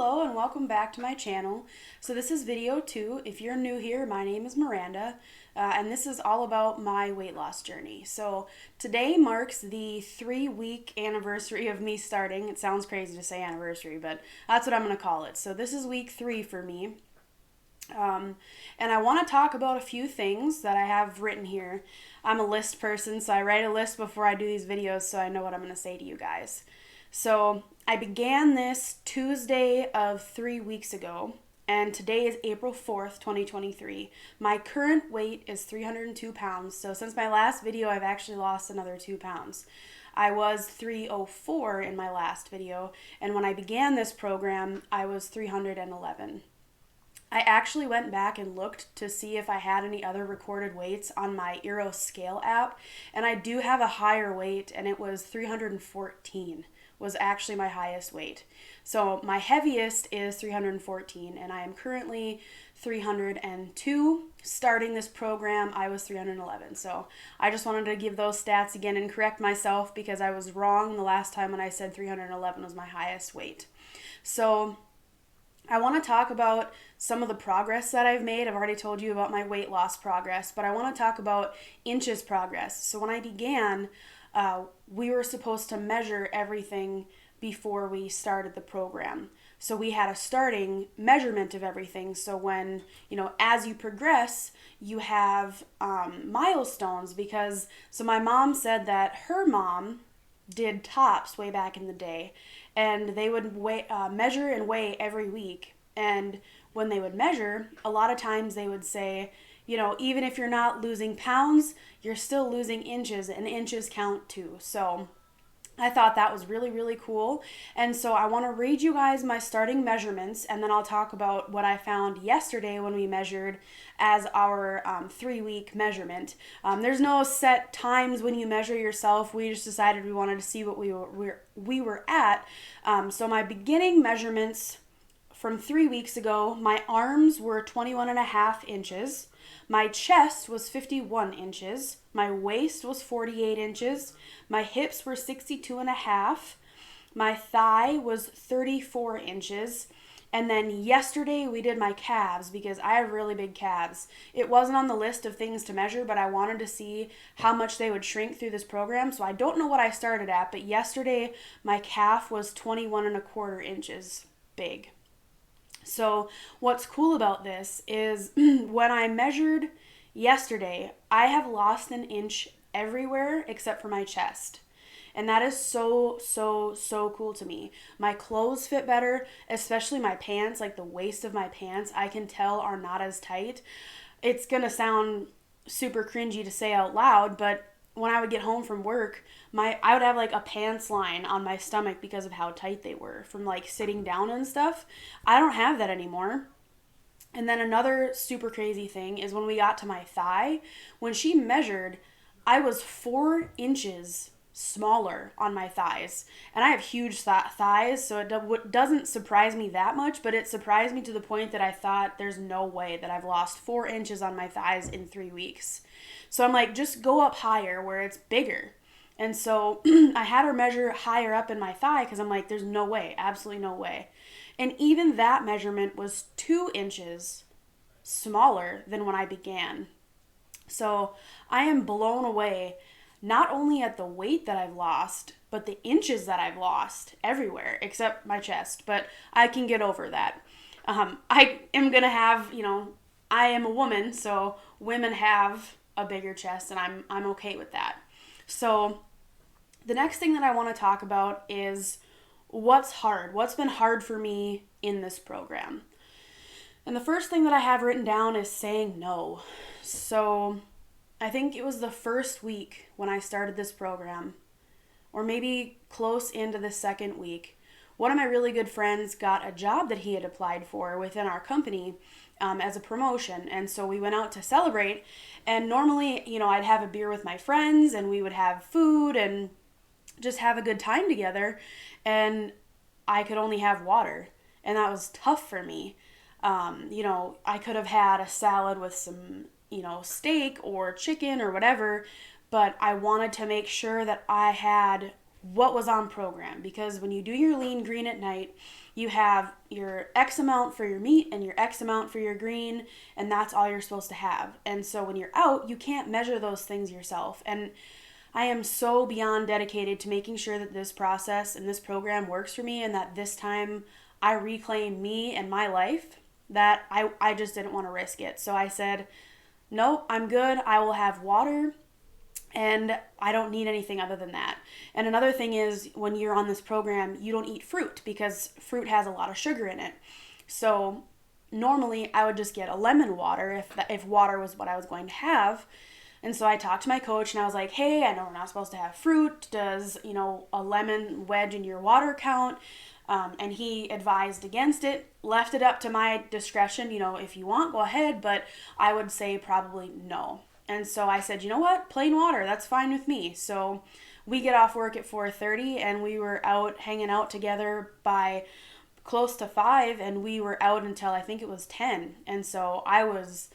Hello and welcome back to my channel. So this is video 2. If you're new here, my name is Miranda, and this is all about my weight loss journey. So today marks the 3-week anniversary of me starting. It sounds crazy to say anniversary, but that's what I'm going to call it. So this is week 3 for me. And I want to talk about a few things that I have written here. I'm a list person, so I write a list before I do these videos so I know what I'm going to say to you guys. So I began this Tuesday of 3 weeks ago, and today is April 4th, 2023. My current weight is 302 pounds, so since my last video, I've actually lost another 2 pounds. I was 304 in my last video, and when I began this program, I was 311. I actually went back and looked to see if I had any other recorded weights on my Eero Scale app, and I do have a higher weight, and it was 314 was actually my highest weight. So my heaviest is 314, and I am currently 302. Starting this program, I was 311. So I just wanted to give those stats again and correct myself because I was wrong the last time when I said 311 was my highest weight. So I want to talk about some of the progress that I've made. I've already told you about my weight loss progress, but I want to talk about inches progress. So when I began, we were supposed to measure everything before we started the program. So we had a starting measurement of everything. So when, as you progress, you have milestones so my mom said that her mom did tops way back in the day, and they would measure and weigh every week. And when they would measure, a lot of times they would say, even if you're not losing pounds, you're still losing inches, and inches count too. So I thought that was really, really cool. And so I want to read you guys my starting measurements, and then I'll talk about what I found yesterday when we measured as our 3-week measurement. There's no set times when you measure yourself. We just decided we wanted to see what we were at. So my beginning measurements from 3 weeks ago, my arms were 21 and a half inches. My chest was 51 inches. My waist was 48 inches. My hips were 62 and a half. My thigh was 34 inches. And then yesterday we did my calves because I have really big calves. It wasn't on the list of things to measure, but I wanted to see how much they would shrink through this program. So I don't know what I started at, but yesterday my calf was 21 and a quarter inches big. So what's cool about this is when I measured yesterday, I have lost an inch everywhere except for my chest. And that is so, so, so cool to me. My clothes fit better, especially my pants, like the waist of my pants, I can tell are not as tight. It's going to sound super cringy to say out loud, but when I would get home from work, I would have like a pants line on my stomach because of how tight they were from like sitting down and stuff. I don't have that anymore. And then another super crazy thing is when we got to my thigh, when she measured, I was 4 inches smaller on my thighs. And I have huge thighs, so it doesn't surprise me that much, but it surprised me to the point that I thought there's no way that I've lost 4 inches on my thighs in 3 weeks. So I'm like, just go up higher where it's bigger. And so I had her measure higher up in my thigh because I'm like, there's no way, absolutely no way. And even that measurement was 2 inches smaller than when I began. So I am blown away, not only at the weight that I've lost, but the inches that I've lost everywhere except my chest. But I can get over that. I am going to have, I am a woman, so women have a bigger chest, and I'm okay with that. So the next thing that I want to talk about is what's hard. What's been hard for me in this program? And the first thing that I have written down is saying no. So I think it was the first week when I started this program, or maybe close into the second week, one of my really good friends got a job that he had applied for within our company as a promotion. And so we went out to celebrate. And normally, I'd have a beer with my friends and we would have food and just have a good time together. And I could only have water. And that was tough for me. I could have had a salad with some, steak or chicken or whatever, but I wanted to make sure that I had what was on program, because when you do your lean green at night, you have your X amount for your meat and your X amount for your green, and that's all you're supposed to have. And so when you're out, you can't measure those things yourself. And I am so beyond dedicated to making sure that this process and this program works for me, and that this time I reclaim me and my life, that I just didn't want to risk it. So I said, no, I'm good. I will have water, and I don't need anything other than that. And another thing is, when you're on this program, you don't eat fruit because fruit has a lot of sugar in it. So normally I would just get a lemon water if water was what I was going to have. And so I talked to my coach and I was like, hey, I know we're not supposed to have fruit. Does, a lemon wedge in your water count? And he advised against it, left it up to my discretion. If you want, go ahead, but I would say probably no. And so I said, you know what, plain water, that's fine with me. So we get off work at 4:30, and we were out hanging out together by close to 5, and we were out until I think it was 10. And so I was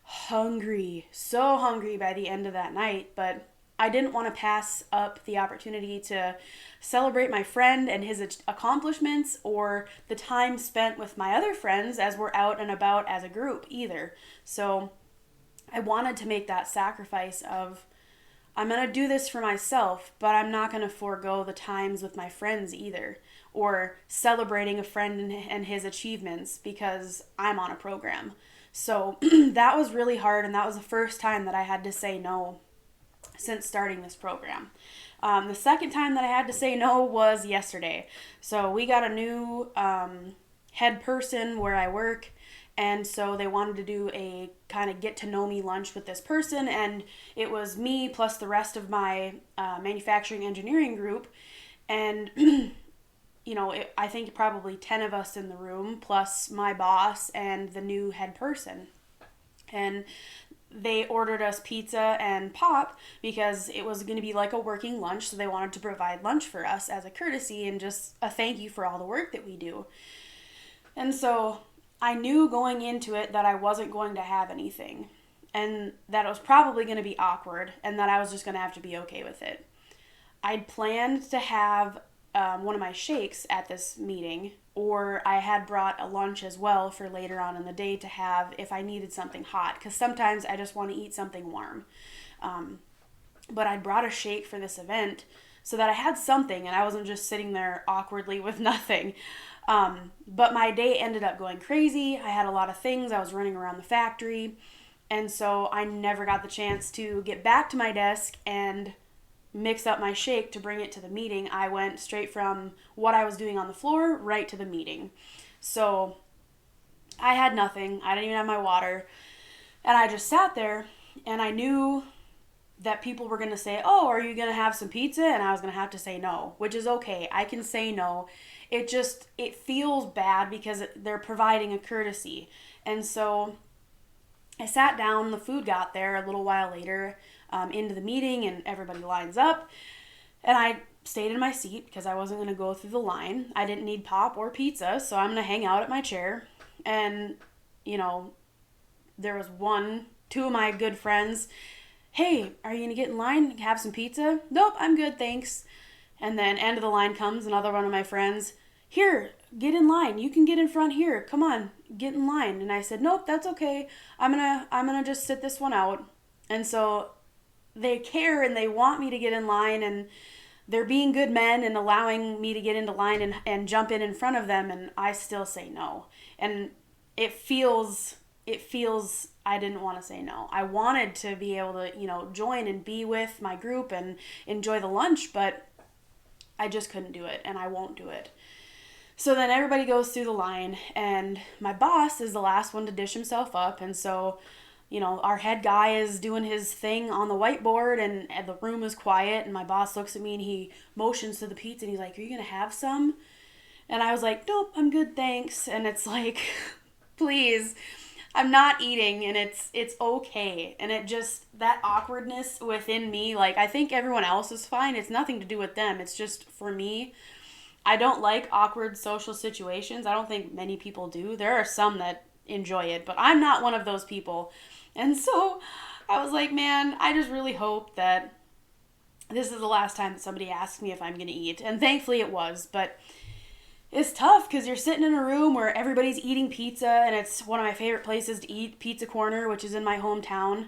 hungry, so hungry by the end of that night, but I didn't want to pass up the opportunity to celebrate my friend and his accomplishments, or the time spent with my other friends as we're out and about as a group either. So I wanted to make that sacrifice of, I'm going to do this for myself, but I'm not going to forego the times with my friends either, or celebrating a friend and his achievements because I'm on a program. So that was really hard, and that was the first time that I had to say no since starting this program. The second time that I had to say no was yesterday. So we got a new head person where I work, and so they wanted to do a kind of get to know me lunch with this person, and it was me plus the rest of my manufacturing engineering group, and I think probably 10 of us in the room plus my boss and the new head person. And they ordered us pizza and pop because it was going to be like a working lunch, so they wanted to provide lunch for us as a courtesy and just a thank you for all the work that we do. And so I knew going into it that I wasn't going to have anything, and that it was probably going to be awkward, and that I was just going to have to be okay with it. I'd planned to have one of my shakes at this meeting, or I had brought a lunch as well for later on in the day to have if I needed something hot, because sometimes I just want to eat something warm. But I'd brought a shake for this event so that I had something and I wasn't just sitting there awkwardly with nothing. But my day ended up going crazy. I had a lot of things. I was running around the factory, and so I never got the chance to get back to my desk and mix up my shake to bring it to the meeting. I went straight from what I was doing on the floor right to the meeting. So I had nothing. I didn't even have my water. And I just sat there, and I knew that people were going to say, oh, are you going to have some pizza? And I was going to have to say no, which is okay. I can say no. It feels bad because they're providing a courtesy. And so I sat down, the food got there a little while later, into the meeting, and everybody lines up, and I stayed in my seat because I wasn't going to go through the line. I didn't need pop or pizza, so I'm going to hang out at my chair. And there was two of my good friends, hey, are you going to get in line, have some pizza? Nope, I'm good, thanks. And then end of the line comes another one of my friends, here, get in line, you can get in front here, come on, get in line. And I said, nope, that's okay, I'm gonna just sit this one out. And so they care and they want me to get in line, and they're being good men and allowing me to get into line and jump in front of them, and I still say no. And it feels I didn't want to say no. I wanted to be able to, join and be with my group and enjoy the lunch, but I just couldn't do it, and I won't do it. So then everybody goes through the line, and my boss is the last one to dish himself up, and so our head guy is doing his thing on the whiteboard, and the room is quiet, and my boss looks at me and he motions to the pizza, and he's like, are you going to have some? And I was like, nope, I'm good, thanks. And it's like, please, I'm not eating, and it's okay. And it just, that awkwardness within me, I think everyone else is fine. It's nothing to do with them. It's just for me. I don't like awkward social situations. I don't think many people do. There are some that enjoy it, but I'm not one of those people. And so I was like, man, I just really hope that this is the last time that somebody asked me if I'm going to eat. And thankfully it was, but it's tough because you're sitting in a room where everybody's eating pizza, and it's one of my favorite places to eat, Pizza Corner, which is in my hometown.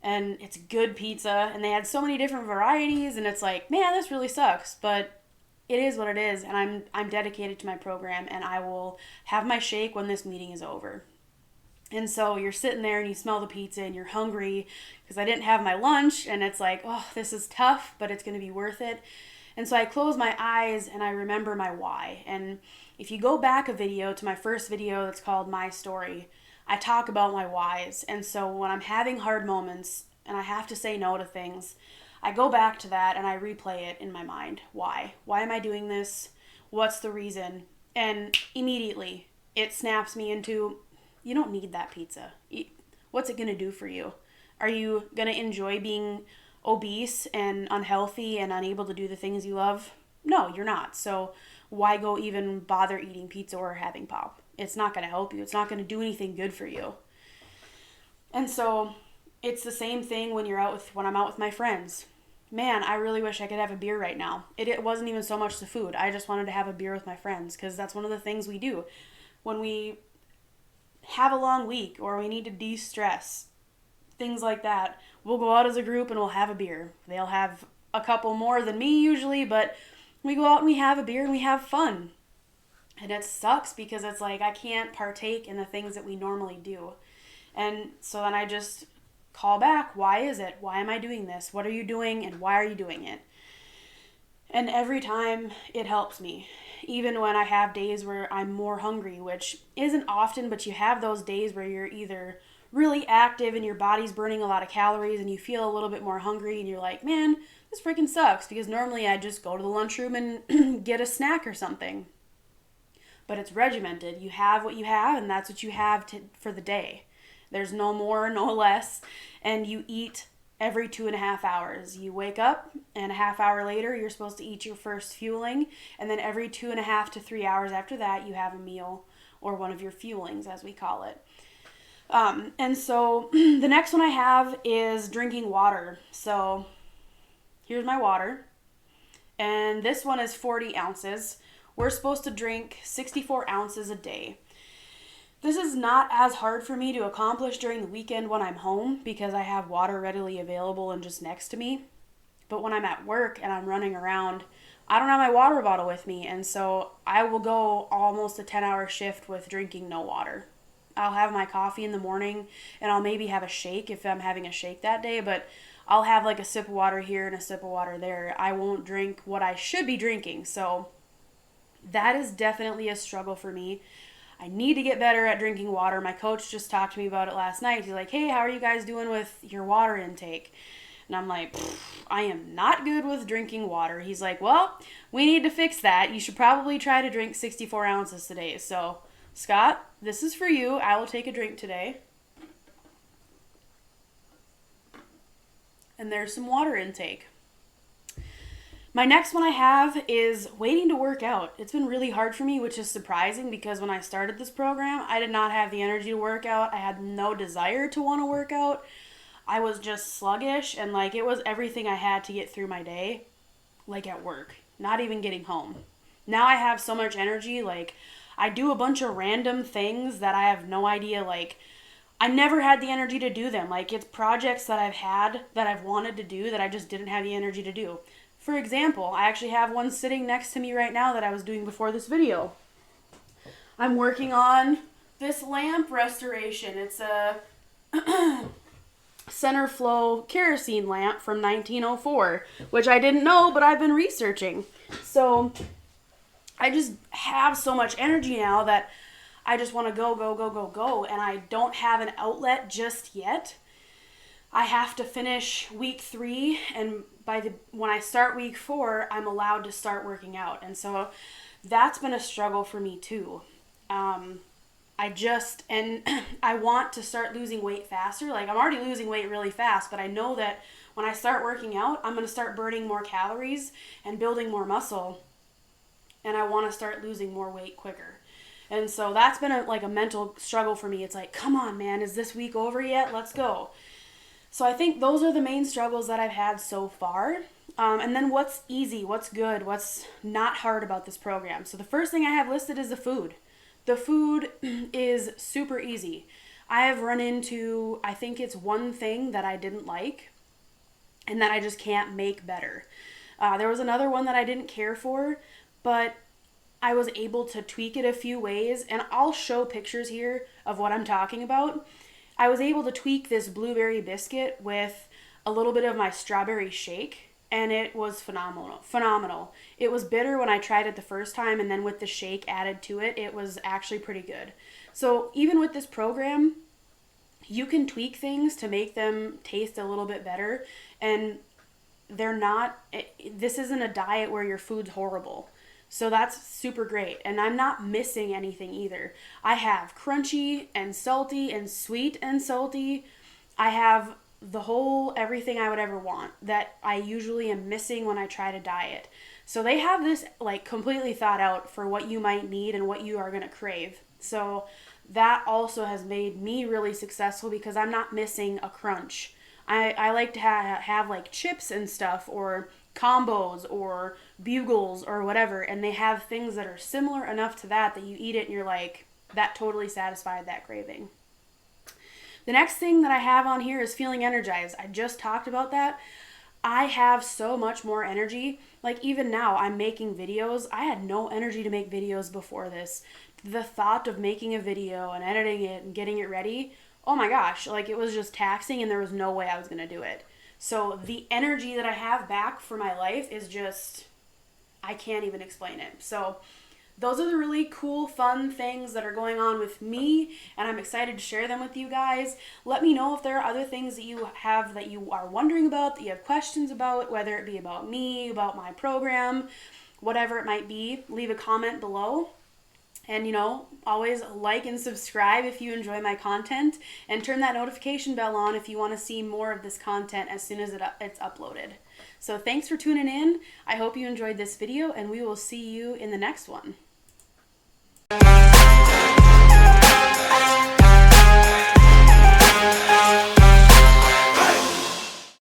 And it's good pizza, and they had so many different varieties, and it's like, man, this really sucks. But it is what it is, and I'm dedicated to my program, and I will have my shake when this meeting is over. And so you're sitting there and you smell the pizza and you're hungry because I didn't have my lunch, and it's like, oh, this is tough, but it's going to be worth it. And so I close my eyes and I remember my why. And if you go back a video to my first video that's called My Story, I talk about my whys. And so when I'm having hard moments and I have to say no to things, I go back to that and I replay it in my mind. Why? Why am I doing this? What's the reason? And immediately it snaps me into, you don't need that pizza. What's it going to do for you? Are you going to enjoy being obese and unhealthy and unable to do the things you love? No, you're not. So why go even bother eating pizza or having pop? It's not going to help you. It's not going to do anything good for you. And so it's the same thing when I'm out with my friends. Man, I really wish I could have a beer right now. It wasn't even so much the food. I just wanted to have a beer with my friends because that's one of the things we do when we have a long week or we need to de-stress, things like that. We'll go out as a group and we'll have a beer. They'll have a couple more than me usually, but we go out and we have a beer and we have fun. And it sucks because it's like I can't partake in the things that we normally do. And so then I just call back, why is it? Why am I doing this? What are you doing and why are you doing it? And every time it helps me. Even when I have days where I'm more hungry, which isn't often, but you have those days where you're either really active and your body's burning a lot of calories and you feel a little bit more hungry and you're like, man, this freaking sucks, because normally I just go to the lunchroom and get a snack or something. But it's regimented. You have what you have, and that's what you have for the day. There's no more, no less, and you eat every 2.5 hours. You wake up, and a half hour later, you're supposed to eat your first fueling, and then every 2.5 to 3 hours after that, you have a meal, or one of your fuelings, as we call it. And so the next one I have is drinking water. So here's my water, and this one is 40 ounces. We're supposed to drink 64 ounces a day. This is not as hard for me to accomplish during the weekend when I'm home because I have water readily available and just next to me. But when I'm at work and I'm running around, I don't have my water bottle with me, and so I will go almost a 10-hour shift with drinking no water. I'll have my coffee in the morning and I'll maybe have a shake if I'm having a shake that day, but I'll have like a sip of water here and a sip of water there. I won't drink what I should be drinking. So that is definitely a struggle for me. I need to get better at drinking water. My coach just talked to me about it last night. He's like, hey, how are you guys doing with your water intake? And I'm like, I am not good with drinking water. He's like, well, we need to fix that. You should probably try to drink 64 ounces today. So, Scott, this is for you. I will take a drink today. And there's some water intake. My next one I have is waiting to work out. It's been really hard for me, which is surprising because when I started this program, I did not have the energy to work out. I had no desire to want to work out. I was just sluggish, and like it was everything I had to get through my day, like at work, not even getting home. Now I have so much energy, like I do a bunch of random things that I have no idea, like I never had the energy to do them. Like it's projects that I've had that I've wanted to do that I just didn't have the energy to do. For example, I actually have one sitting next to me right now that I was doing before this video. I'm working on this lamp restoration. It's a center flow kerosene lamp from 1904, which I didn't know, but I've been researching. So I just have so much energy now that I just want to go, and I don't have an outlet just yet. I have to finish week 3, and when I start week 4, I'm allowed to start working out. And so that's been a struggle for me too. I want to start losing weight faster. Like I'm already losing weight really fast, but I know that when I start working out, I'm going to start burning more calories and building more muscle. And I want to start losing more weight quicker. And so that's been a mental struggle for me. It's like, come on, man, is this week over yet? Let's go. So I think those are the main struggles that I've had so far. And then what's easy, what's good, what's not hard about this program. So the first thing I have listed is the food. The food is super easy. I have run into, I think it's one thing that I didn't like and that I just can't make better. There was another one that I didn't care for, but I was able to tweak it a few ways, and I'll show pictures here of what I'm talking about. I was able to tweak this blueberry biscuit with a little bit of my strawberry shake, and it was phenomenal. It was bitter when I tried it the first time, and then with the shake added to it, it was actually pretty good. So even with this program, you can tweak things to make them taste a little bit better, and they're not, this isn't a diet where your food's horrible. So that's super great. And I'm not missing anything either. I have crunchy and salty and sweet and salty. I have the whole everything I would ever want that I usually am missing when I try to diet. So they have this like completely thought out for what you might need and what you are going to crave. So that also has made me really successful because I'm not missing a crunch. I like to have like chips and stuff, or combos or bugles or whatever, and they have things that are similar enough to that you eat it and you're like, that totally satisfied that craving. The next thing that I have on here is feeling energized. I just talked about that. I have so much more energy. Like even now I'm making videos. I had no energy to make videos before this. The thought of making a video and editing it and getting it ready, oh my gosh, like it was just taxing and there was no way I was going to do it. So the energy that I have back for my life is just, I can't even explain it. So those are the really cool, fun things that are going on with me, and I'm excited to share them with you guys. Let me know if there are other things that you have that you are wondering about, that you have questions about, whether it be about me, about my program, whatever it might be. Leave a comment below. And, always like and subscribe if you enjoy my content, and turn that notification bell on if you want to see more of this content as soon as it's uploaded. So thanks for tuning in. I hope you enjoyed this video, and we will see you in the next one.